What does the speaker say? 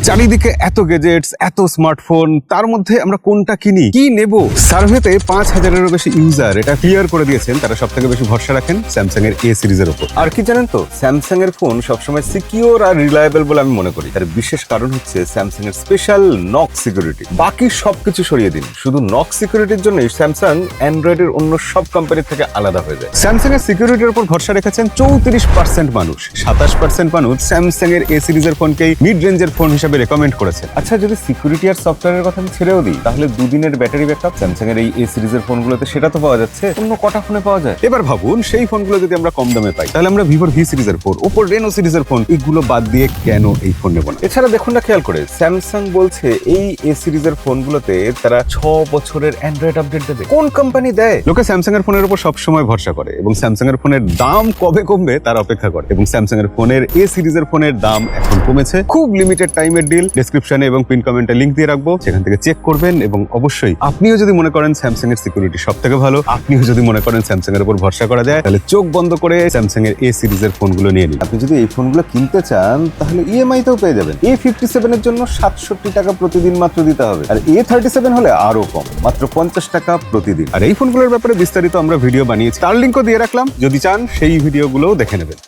চারিদিকে এত গ্যাজেটস, এত স্মার্টফোন, তার মধ্যে আমরা কোনটা কিনি, কি নেব? সার্ভেতে 5,000-এরও বেশি ইউজার এটা ক্লিয়ার করে দিয়েছেন তারা সব থেকে বেশি ভরসা রাখেন স্যামসাং এর এ সিরিজের উপর। আর কি জানেন তো, স্যামসাং এর ফোন সবসময় সিকিউর আর রিলায়েবল বলে আমি মনে করি। তার বিশেষ কারণ হচ্ছে স্যামসাং এর স্পেশাল নক সিকিউরিটি। বাকি সবকিছু সরিয়ে দিন, শুধু নক সিকিউরিটির জন্যই স্যামসাং অ্যান্ড্রয়েডের অন্য সব কোম্পানির থেকে আলাদা হয়ে যায়। স্যামসাং এর সিকিউরিটির উপর ভরসা রেখেছেন 34% মানুষ। 27% মানুষ স্যামসাং এর এ সিরিজের ফোনকেই মিড রেঞ্জের ফোন হিসেবে রেকমেন্ড করেছে। আচ্ছা, যদি সিকিউরিটি আর সফটওয়্যারের কথা আমি ছেড়েও দিই, তাহলে দুদিনের ব্যাটারি ব্যাকআপ স্যামসাং এর এই সিরিজের ফোনগুলোতে সেটা তো পাওয়া যাচ্ছে, অন্য কটা ফোনে পাওয়া যায়। এবার ভাবুন, সেই ফোনগুলো যদি আমরা কম দামে পাই, তাহলে আমরা ভিভোর ভি সিরিজের ফোন, ওপোর রেনো সিরিজের ফোন, এগুলো বাদ দিয়ে কেন এই ফোন নেব না? এছাড়া দেখুন না, খেয়াল করে স্যামসাং বলছে এই এ সিরিজের ফোনগুলোতে তারা 6 বছরের অ্যান্ড্রয়েড আপডেট দেবে। কোন কোম্পানি দেয়? লোকে স্যামসাং এর ফোনের উপর সবসময় ভরসা করে এবং স্যামসাং এর ফোনের দাম কবে কমবে তার অপেক্ষা করে। এবং স্যামসাং এর ফোনের এ সিরিজের ফোনের দাম এখন কমেছে, খুব লিমিটেড টাইমের ডিল। ডেসক্রিপশনে এবং পিন কমেন্টে লিংক দিয়ে রাখবো, সেখান থেকে চেক করবেন। এবং অবশ্যই আপনিও যদি মনে করেন স্যামসাং এর সিকিউরিটি সব থেকে ভালো, আপনিও যদি মনে করেন স্যামসাং এর উপর ভরসা করা যায়, তাহলে চোখ বন্ধ করে স্যামসাং এর এ সিরিজের ফোনগুলো নিয়ে নিন। আপনি যদি এই ফোনগুলো কিনতে চান, তাহলে ইএমআই তেও পেয়ে যাবেন। A57 এর জন্য 67 টাকা প্রতিদিন মাত্র দিতে হবে, আর A37 হলে আরো কম, মাত্র 50 টাকা প্রতিদিন। আর এই ফোনগুলোর ব্যাপারে বিস্তারিত আমরা ভিডিও বানিয়েছি, তার লিঙ্কও দিয়ে রাখলাম, যদি চান সেই ভিডিওগুলোও দেখে নেবেন।